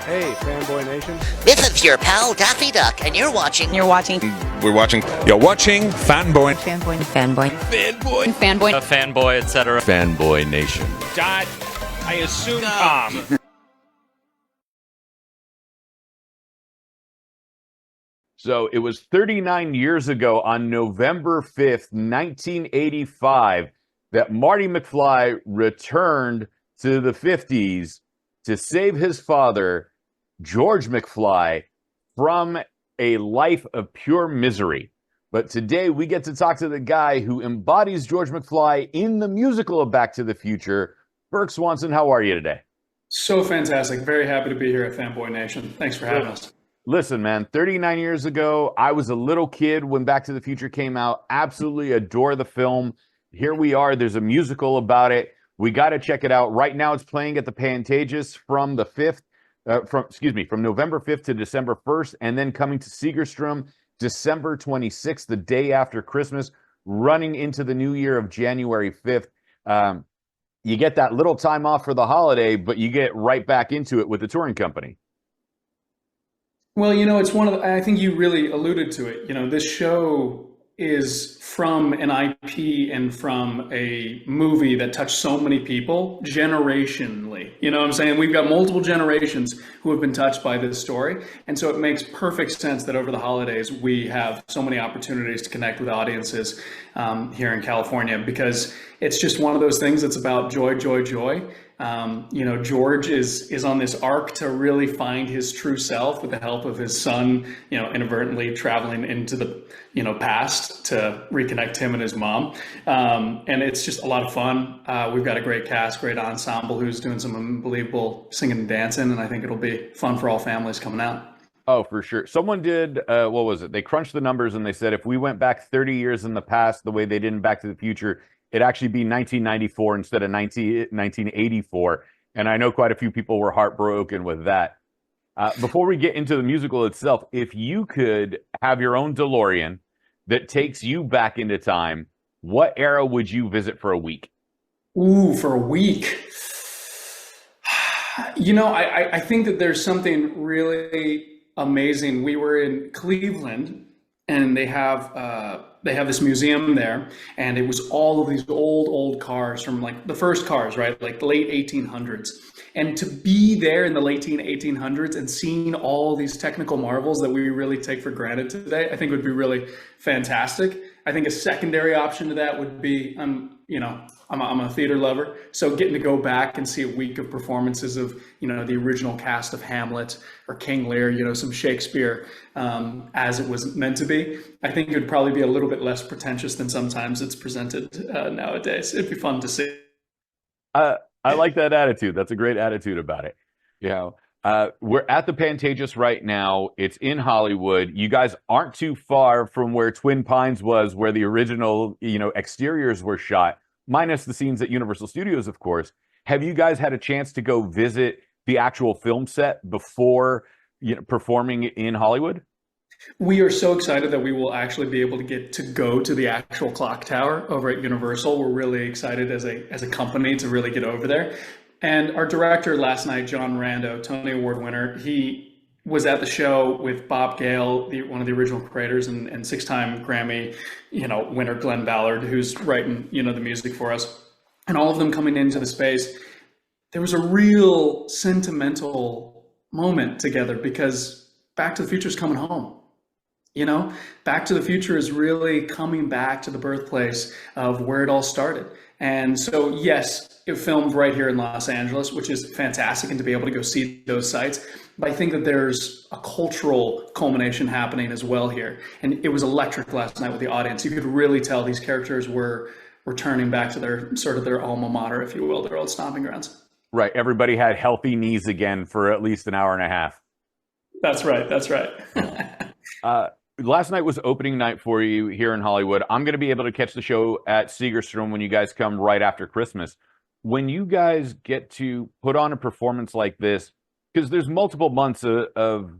Hey, Fanboy Nation. This is your pal Daffy Duck, and you're watching. We're watching You're watching Fanboy. Fanboy, fanboy, etc. Fanboy Nation. Dot, I assume Tom. So it was 39 years ago on November 5th, 1985, that Marty McFly returned to the 50s to save his father, George McFly, from a life of pure misery. But today we get to talk to the guy who embodies George McFly in the musical of Back to the Future. Burke Swanson, how are you today? So fantastic. Very happy to be here at Fanboy Nation. Thanks for having us. Listen, man, 39 years ago, I was a little kid when Back to the Future came out. Absolutely adore the film. Here we are. There's a musical about it. We got to check it out. Right now it's playing at the Pantages from the 5th, from November 5th to December 1st, and then coming to Segerstrom December 26th, the day after Christmas, running into the new year of January 5th. You get that little time off for the holiday, but you get right back into it with the touring company. Well, it's one of the, I think you really alluded to it. This show is from an IP and from a movie that touched so many people generationally. You know what I'm saying? We've got multiple generations who have been touched by this story. And so it makes perfect sense that over the holidays, we have so many opportunities to connect with audiences here in California, because it's just one of those things that's about joy, joy, joy. George is on this arc to really find his true self with the help of his son, inadvertently traveling into the, past to reconnect him and his mom. And it's just a lot of fun. We've got a great cast, great ensemble who's doing some unbelievable singing and dancing. And I think it'll be fun for all families coming out. Oh, for sure. Someone did, what was it? They crunched the numbers and they said if we went back 30 years in the past, the way they did in Back to the Future, it'd actually be 1994 instead of 1984. And I know quite a few people were heartbroken with that. Before we get into the musical itself, if you could have your own DeLorean that takes you back into time, what era would you visit for a week? Ooh, for a week. I think that there's something really amazing. We were in Cleveland, and they have this museum there, and it was all of these old cars from like the first cars, right? Like the late 1800s. And to be there in the late 1800s and seeing all these technical marvels that we really take for granted today, I think would be really fantastic. I think a secondary option to that would be, I'm a theater lover, so getting to go back and see a week of performances of, the original cast of Hamlet or King Lear, some Shakespeare as it was meant to be. I think it would probably be a little bit less pretentious than sometimes it's presented nowadays. It'd be fun to see. I like that attitude. That's a great attitude about it. We're at the Pantages right now. It's in Hollywood. You guys aren't too far from where Twin Pines was, where the original, exteriors were shot, minus the scenes at Universal Studios, of course. Have you guys had a chance to go visit the actual film set before, performing in Hollywood? We are so excited that we will actually be able to get to go to the actual clock tower over at Universal. We're really excited as a company to really get over there. And our director last night, John Rando, Tony Award winner, he was at the show with Bob Gale, one of the original creators, and six-time Grammy, winner Glenn Ballard, who's writing, the music for us. And all of them coming into the space, there was a real sentimental moment together, because Back to the Future is coming home. Back to the Future is really coming back to the birthplace of where it all started. And so, yes, it filmed right here in Los Angeles, which is fantastic, and to be able to go see those sites. But I think that there's a cultural culmination happening as well here. And it was electric last night with the audience. You could really tell these characters were returning back to their alma mater, if you will, their old stomping grounds. Right. Everybody had healthy knees again for at least an hour and a half. That's right. Last night was opening night for you here in Hollywood. I'm going to be able to catch the show at Segerstrom when you guys come right after Christmas. When you guys get to put on a performance like this, because there's multiple months of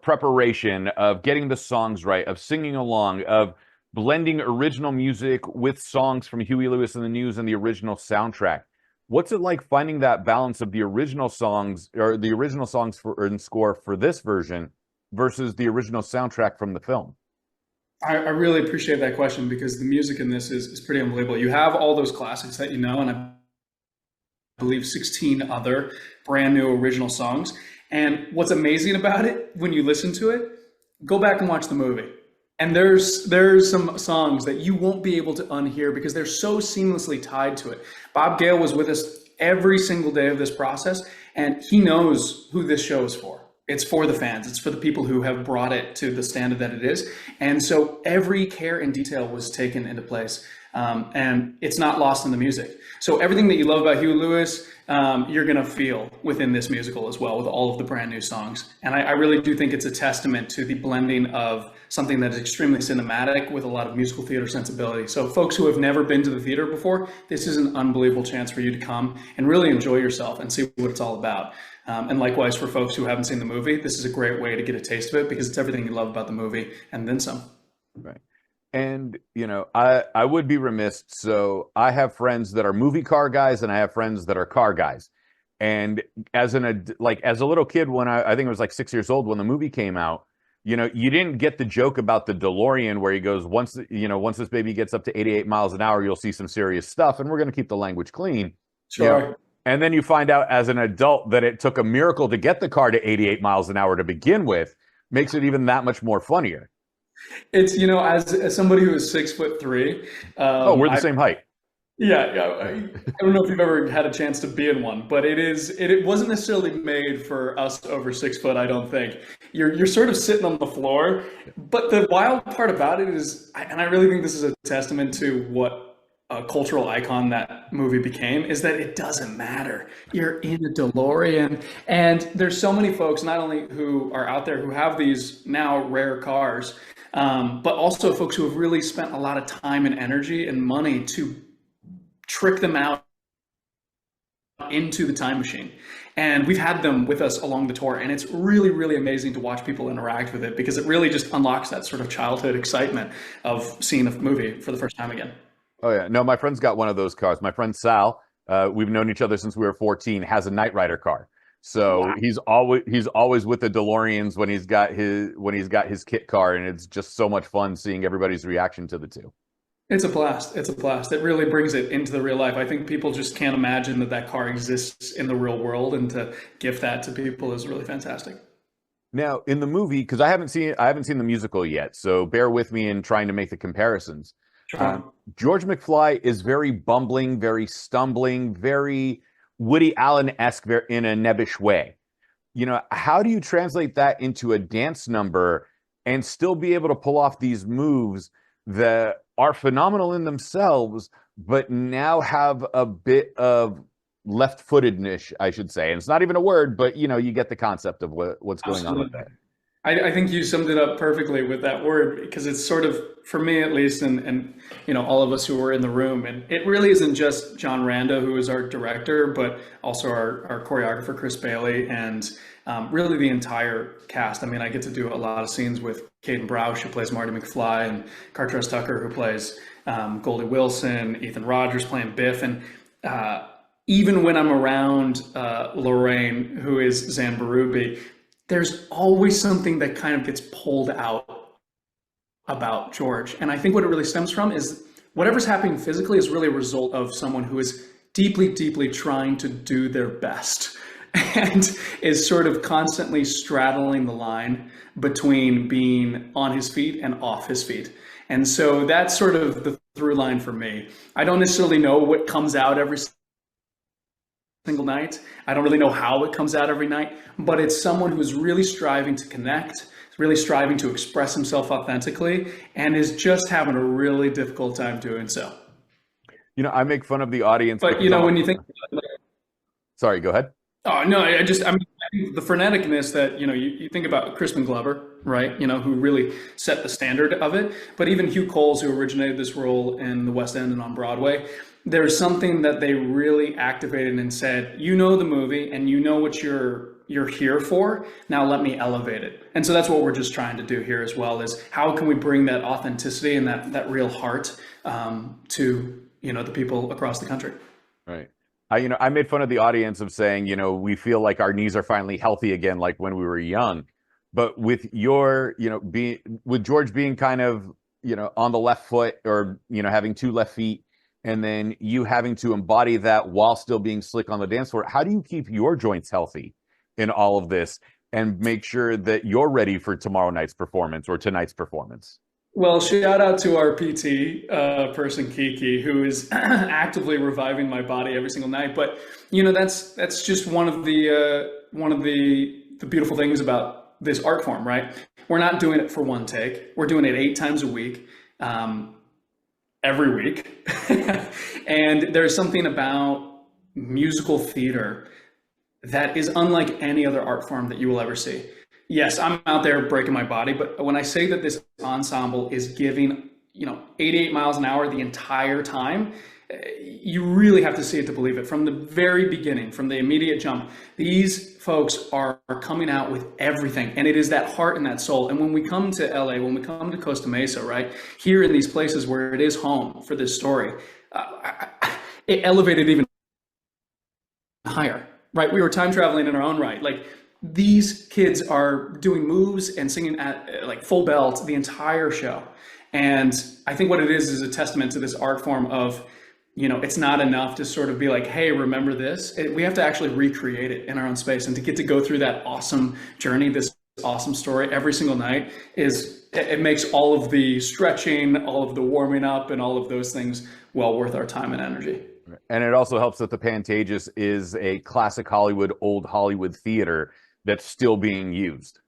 preparation, of getting the songs right, of singing along, of blending original music with songs from Huey Lewis and the News and the original soundtrack. What's it like finding that balance of the original songs or the original songs for and score for this version versus the original soundtrack from the film? I really appreciate that question because the music in this is pretty unbelievable. You have all those classics that you know, and I believe 16 other brand new original songs. And what's amazing about it, when you listen to it, go back and watch the movie. And there's some songs that you won't be able to unhear because they're so seamlessly tied to it. Bob Gale was with us every single day of this process, and he knows who this show is for. It's for the fans. It's for the people who have brought it to the standard that it is. And so every care and detail was taken into place. And it's not lost in the music. So everything that you love about Huey Lewis, you're going to feel within this musical as well with all of the brand new songs. And I really do think it's a testament to the blending of something that is extremely cinematic with a lot of musical theater sensibility. So folks who have never been to the theater before, this is an unbelievable chance for you to come and really enjoy yourself and see what it's all about. And likewise for folks who haven't seen the movie, this is a great way to get a taste of it because it's everything you love about the movie and then some. Right. And, you know, I would be remiss. So I have friends that are movie car guys and I have friends that are car guys. And as a little kid, when I think I was like 6 years old when the movie came out, you know, you didn't get the joke about the DeLorean where he goes, once this baby gets up to 88 miles an hour, you'll see some serious stuff. And we're going to keep the language clean. Sure. You know? And then you find out as an adult that it took a miracle to get the car to 88 miles an hour to begin with, makes it even that much more funnier. It's, you know, as somebody who is 6'3". We're the same height. Yeah. I don't know if you've ever had a chance to be in one, but it wasn't necessarily made for us over 6 foot. I don't think you're sort of sitting on the floor. But the wild part about it is, and I really think this is a testament to what a cultural icon that movie became, is that it doesn't matter. You're in a DeLorean, and there's so many folks not only who are out there who have these now rare cars, but also folks who have really spent a lot of time and energy and money to trick them out into the time machine. And we've had them with us along the tour, and it's really, really amazing to watch people interact with it because it really just unlocks that sort of childhood excitement of seeing a movie for the first time again. Oh yeah, no, my friend's got one of those cars. My friend Sal, we've known each other since we were 14, has a Knight Rider car. So wow. He's always with the DeLoreans when he's got his kit car, and it's just so much fun seeing everybody's reaction to the two. It's a blast. It's a blast. It really brings it into the real life. I think people just can't imagine that car exists in the real world, and to gift that to people is really fantastic. Now, in the movie, because I haven't seen the musical yet, so bear with me in trying to make the comparisons. Sure. George McFly is very bumbling, very stumbling, very Woody Allen-esque in a nebbish way. You know, how do you translate that into a dance number and still be able to pull off these moves that are phenomenal in themselves, but now have a bit of left-footedness, I should say? And it's not even a word, but, you know, you get the concept of what's going on with that. I think you summed it up perfectly with that word, because it's sort of, for me at least, and you know, all of us who were in the room, and it really isn't just John Rando, who is our director, but also our choreographer, Chris Bailey, and really the entire cast. I mean, I get to do a lot of scenes with Caden Broush, who plays Marty McFly, and Cartress Tucker, who plays Goldie Wilson, Ethan Rogers playing Biff, and even when I'm around Lorraine, who is Zan Barubi, there's always something that kind of gets pulled out about George. And I think what it really stems from is whatever's happening physically is really a result of someone who is deeply, deeply trying to do their best and is sort of constantly straddling the line between being on his feet and off his feet. And so that's sort of the through line for me. I don't necessarily know what comes out every single night. I don't really know how it comes out every night, but it's someone who's really striving to connect, really striving to express himself authentically, and is just having a really difficult time doing so. You know, I make fun of the audience. But, you know, when you think... Sorry, go ahead. Oh, no, I mean, the freneticness that, you know, you think about Crispin Glover, right? You know, who really set the standard of it. But even Hugh Coles, who originated this role in the West End and on Broadway, there's something that they really activated and said, you know the movie and you know what you're here for, now let me elevate it. And so that's what we're just trying to do here as well, is how can we bring that authenticity and that real heart to, you know, the people across the country. Right. I made fun of the audience of saying, we feel like our knees are finally healthy again, like when we were young. But with your, with George being kind of, on the left foot or, having two left feet, and then you having to embody that while still being slick on the dance floor, how do you keep your joints healthy in all of this and make sure that you're ready for tomorrow night's performance or tonight's performance? Well, shout out to our PT person, Kiki, who is actively reviving my body every single night. But that's just one of the beautiful things about this art form, right? We're not doing it for one take. We're doing it 8 times a week, every week. And there's something about musical theater that is unlike any other art form that you will ever see. Yes, I'm out there breaking my body, but when I say that this ensemble is giving, 88 miles an hour the entire time, you really have to see it to believe it. From the very beginning, from the immediate jump, these folks are coming out with everything, and it is that heart and that soul. And when we come to LA, when we come to Costa Mesa, right, here in these places where it is home for this story, it elevated even higher, right? We were time traveling in our own right. Like, these kids are doing moves and singing at like full belt the entire show. And I think what it is a testament to this art form of, it's not enough to sort of be like, hey, remember this? We have to actually recreate it in our own space. And to get to go through that awesome journey, this awesome story every single night it makes all of the stretching, all of the warming up, and all of those things well worth our time and energy. And it also helps that the Pantages is a classic Hollywood, old Hollywood theater that's still being used.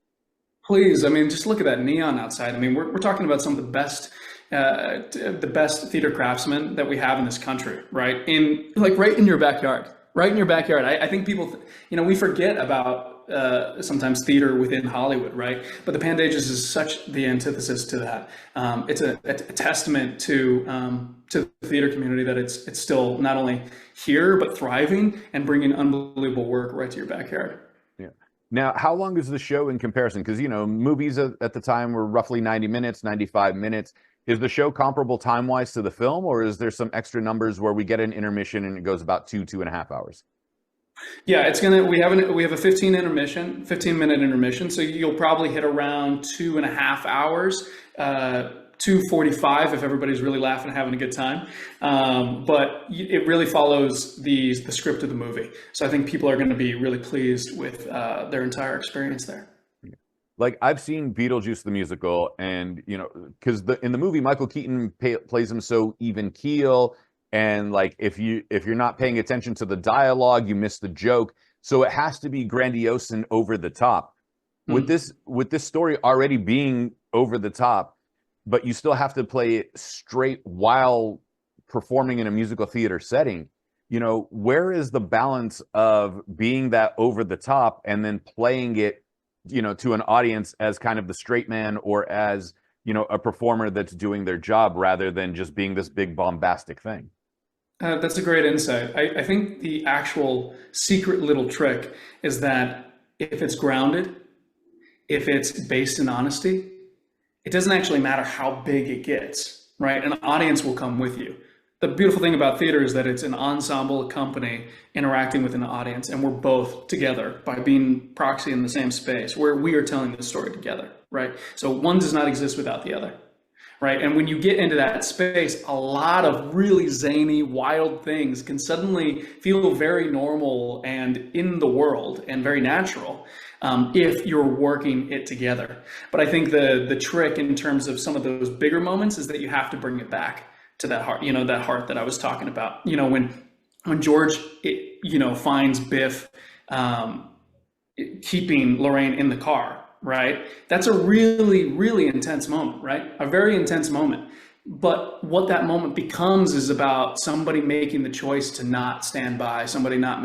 Please, just look at that neon outside. We're talking about some of the best theater craftsmen that we have in this country, right? Right in your backyard, I think people, we forget about sometimes theater within Hollywood, right? But the Pantages is such the antithesis to that. It's a testament to the theater community that it's still not only here but thriving and bringing unbelievable work right to your backyard. Now, how long is the show in comparison? Because, movies at the time were roughly 90 minutes, 95 minutes. Is the show comparable time-wise to the film, or is there some extra numbers where we get an intermission and it goes about 2.5 hours? Yeah, we have a 15-minute intermission. So you'll probably hit around 2.5 hours, 2:45 if everybody's really laughing and having a good time. But it really follows the script of the movie. So I think people are going to be really pleased with their entire experience there. Like, I've seen Beetlejuice the musical, and because in the movie Michael Keaton plays him so even keel, and like if you're not paying attention to the dialogue, you miss the joke. So it has to be grandiose and over the top. Mm-hmm. With this story already being over the top, but you still have to play it straight while performing in a musical theater setting. Where is the balance of being that over the top and then playing it, to an audience as kind of the straight man or as, a performer that's doing their job rather than just being this big bombastic thing? That's a great insight. I think the actual secret little trick is that if it's grounded, if it's based in honesty, it doesn't actually matter how big it gets, right? An audience will come with you. The beautiful thing about theater is that it's an ensemble, a company interacting with an audience, and we're both together by being proxy in the same space where we are telling the story together, right? So one does not exist without the other, right? And when you get into that space, a lot of really zany, wild things can suddenly feel very normal and in the world and very natural. If you're working it together. But I think the trick in terms of some of those bigger moments is that you have to bring it back to that heart, that heart that I was talking about. When George, finds Biff keeping Lorraine in the car, right? That's a really, really intense moment, right? A very intense moment. But what that moment becomes is about somebody making the choice to not stand by, somebody not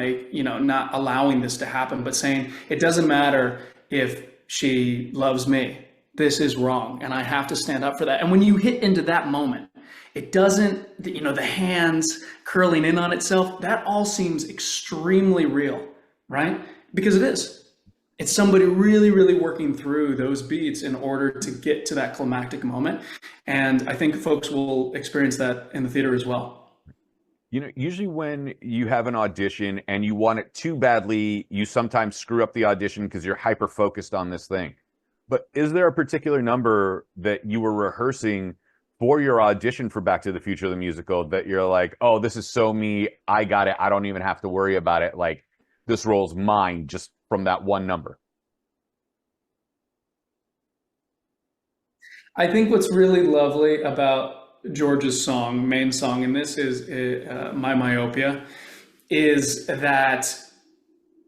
allowing this to happen, but saying, it doesn't matter if she loves me, this is wrong, and I have to stand up for that. And when you hit into that moment, it doesn't, the hands curling in on itself, that all seems extremely real, right? Because it is. It's somebody really, really working through those beats in order to get to that climactic moment. And I think folks will experience that in the theater as well. You know, usually when you have an audition and you want it too badly, you sometimes screw up the audition because you're hyper focused on this thing. But is there a particular number that you were rehearsing for your audition for Back to the Future the musical that you're like, oh, this is so me, I got it, I don't even have to worry about it. Like this role's mine just from that one number. I think what's really lovely about George's song, main song in this is My Myopia, is that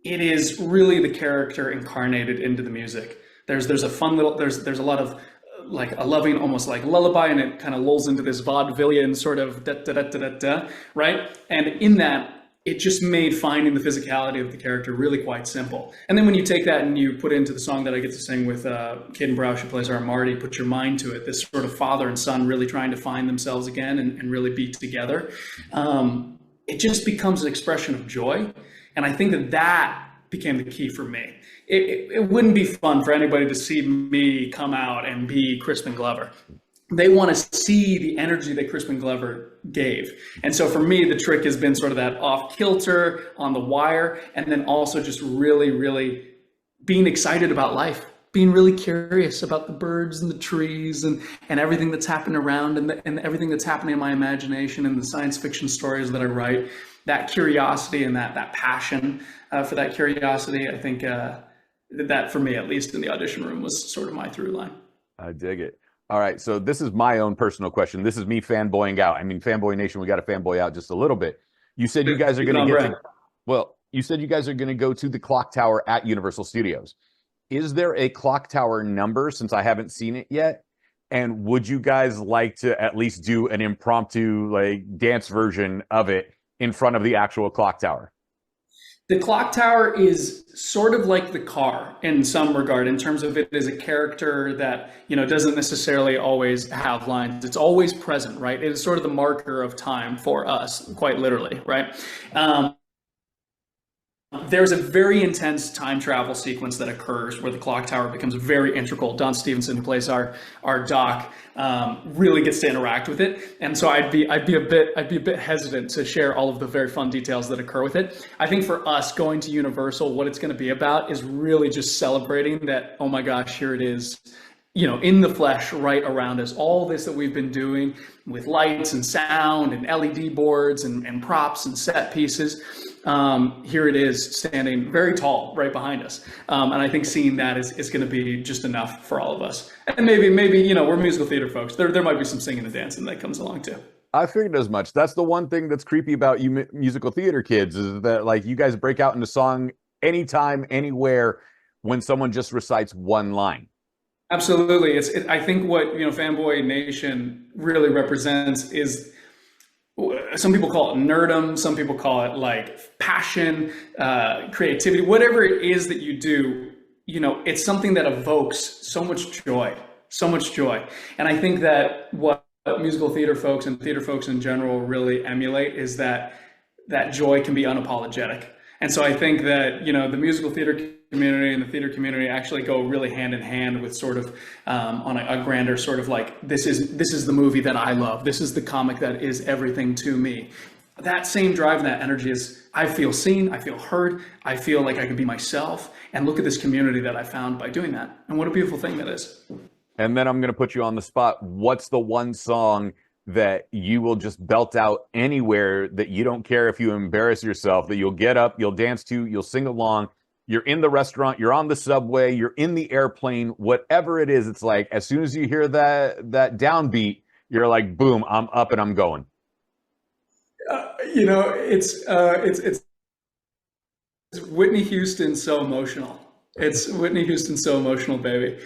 it is really the character incarnated into the music. There's a fun little there's a lot of like a loving almost like lullaby, and it kind of lulls into this vaudevillian sort of da da da da da da, right? And in that, it just made finding the physicality of the character really quite simple. And then when you take that and you put into the song that I get to sing with Caden Browsh, who plays our Marty, Put Your Mind to It, this sort of father and son really trying to find themselves again and really be together. It just becomes an expression of joy. And I think that that became the key for me. It wouldn't be fun for anybody to see me come out and be Crispin Glover. They want to see the energy that Crispin Glover gave. And so for me, the trick has been sort of that off kilter, on the wire, and then also just really, really being excited about life, being really curious about the birds and the trees and everything that's happened around and everything that's happening in my imagination and the science fiction stories that I write. That curiosity and that passion for that curiosity, I think that for me, at least in the audition room, was sort of my through line. I dig it. All right, so this is my own personal question. This is me fanboying out. I mean, Fanboy Nation, we got to fanboy out just a little bit. You said you guys are going to get to, well, you said you guys are going to go to the clock tower at Universal Studios. Is there a clock tower number, since I haven't seen it yet? And would you guys like to at least do an impromptu like dance version of it in front of the actual clock tower? The clock tower is sort of like the car in some regard, in terms of it is a character that, you know, doesn't necessarily always have lines. It's always present, right? It is sort of the marker of time for us, quite literally, right? There's a very intense time travel sequence that occurs where the clock tower becomes very integral. Don Stevenson, who plays our Doc, really gets to interact with it, and so I'd be a bit hesitant to share all of the very fun details that occur with it. I think for us going to Universal, what it's going to be about is really just celebrating that. Oh my gosh, here it is, you know, in the flesh right around us. All this that we've been doing with lights and sound and LED boards and props and set pieces. Here it is standing very tall right behind us. And I think seeing that is going to be just enough for all of us. And maybe, you know, we're musical theater folks. There might be some singing and dancing that comes along too. I figured as much. That's the one thing that's creepy about you musical theater kids, is that like you guys break out into song anytime, anywhere when someone just recites one line. Absolutely. I think what, you know, Fanboy Nation really represents is, some people call it nerdum, some people call it like passion, creativity, whatever it is that you do, you know, it's something that evokes so much joy, so much joy. And I think that what musical theater folks and theater folks in general really emulate is that joy can be unapologetic. And so I think that, you know, the musical theater community and the theater community actually go really hand in hand with sort of on a grander sort of like, this is the movie that I love. This is the comic that is everything to me. That same drive and that energy is, I feel seen, I feel heard, I feel like I can be myself, and look at this community that I found by doing that. And what a beautiful thing that is. And then I'm going to put you on the spot. What's the one song that you will just belt out anywhere, that you don't care if you embarrass yourself, that you'll get up, you'll dance to, you'll sing along? You're in the restaurant, you're on the subway, you're in the airplane, whatever it is, it's like as soon as you hear that downbeat, you're like, boom, I'm up and I'm going. You know, it's Whitney Houston, So Emotional. It's Whitney Houston, So Emotional, baby.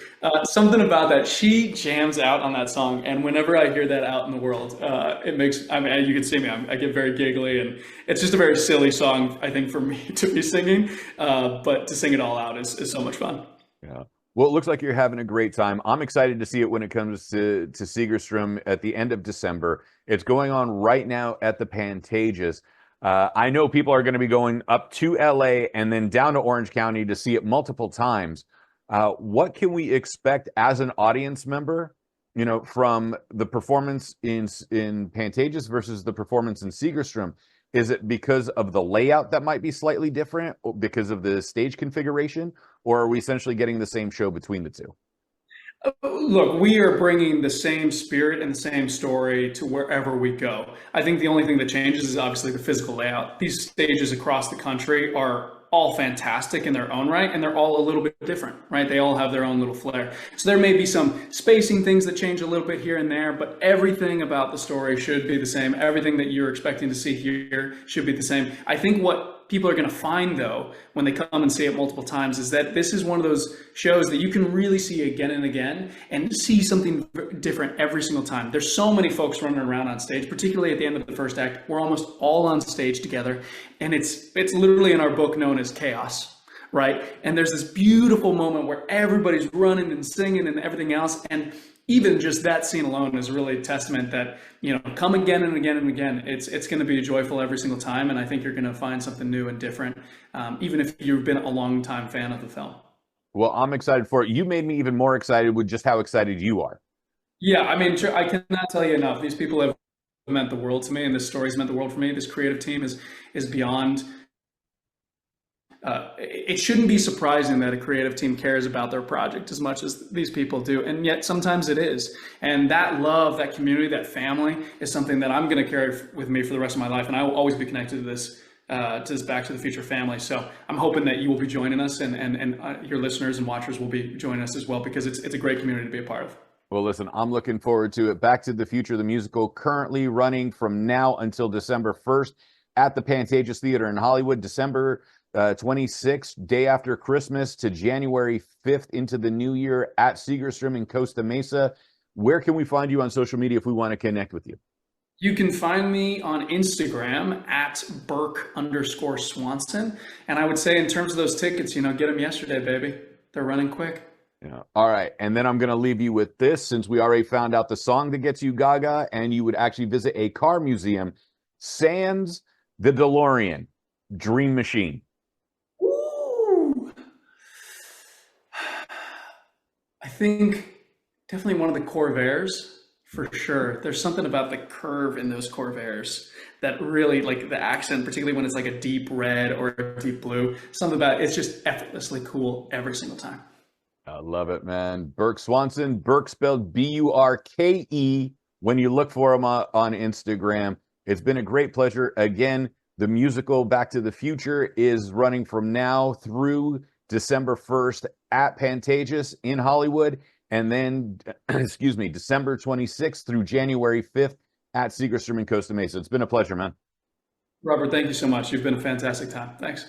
Something about that. She jams out on that song. And whenever I hear that out in the world, it makes, I mean, you can see me, I get very giggly, and it's just a very silly song, I think, for me to be singing. But to sing it all out is so much fun. Yeah. Well, it looks like you're having a great time. I'm excited to see it when it comes to Segerstrom at the end of December. It's going on right now at the Pantages. I know people are going to be going up to LA and then down to Orange County to see it multiple times. What can we expect as an audience member you know, from the performance in Pantages versus the performance in Segerstrom? Is it because of the layout that might be slightly different, or because of the stage configuration, or are we essentially getting the same show between the two? Look, we are bringing the same spirit and the same story to wherever we go. I think the only thing that changes is obviously the physical layout. These stages across the country are all fantastic in their own right, and they're all a little bit different, right? They all have their own little flair. So there may be some spacing things that change a little bit here and there, but everything about the story should be the same. Everything that you're expecting to see here should be the same. I think what people are going to find, though, when they come and see it multiple times, is that this is one of those shows that you can really see again and again and see something different every single time. There's so many folks running around on stage, particularly at the end of the first act. We're almost all on stage together, and it's literally in our book known as chaos, right? And there's this beautiful moment where everybody's running and singing and everything else, and even just that scene alone is really a testament that, you know, come again and again and again. It's going to be joyful every single time, and I think you're going to find something new and different, even if you've been a long-time fan of the film. Well, I'm excited for it. You made me even more excited with just how excited you are. Yeah, I mean, I cannot tell you enough. These people have meant the world to me, and this story's meant the world for me. This creative team is beyond. It shouldn't be surprising that a creative team cares about their project as much as these people do, and yet sometimes it is. And that love, that community, that family is something that I'm going to carry with me for the rest of my life, and I will always be connected to this Back to the Future family. So I'm hoping that you will be joining us, and your listeners and watchers will be joining us as well, because it's a great community to be a part of. Well, listen, I'm looking forward to it. Back to the Future, the musical, currently running from now until December 1st at the Pantages Theatre in Hollywood. December 26th, day after Christmas, to January 5th into the new year at Segerstrom in Costa Mesa. Where can we find you on social media if we want to connect with you? You can find me on Instagram at Burke_Swanson. And I would say, in terms of those tickets, you know, get them yesterday, baby. They're running quick. Yeah. All right. And then I'm going to leave you with this, since we already found out the song that gets you gaga, and you would actually visit a car museum. Sans the DeLorean, Dream Machine. Ooh. I think definitely one of the Corvairs, for sure. There's something about the curve in those Corvairs that really, like the accent, particularly when it's like a deep red or a deep blue, something about it, it's just effortlessly cool every single time. I love it, man. Burke Swanson, Burke spelled Burke, when you look for him on Instagram. It's been a great pleasure. Again, the musical Back to the Future is running from now through December 1st at Pantages in Hollywood, and then, excuse me, December 26th through January 5th at Segerstrom in Costa Mesa. It's been a pleasure, man. Robert, thank you so much. You've been a fantastic time. Thanks.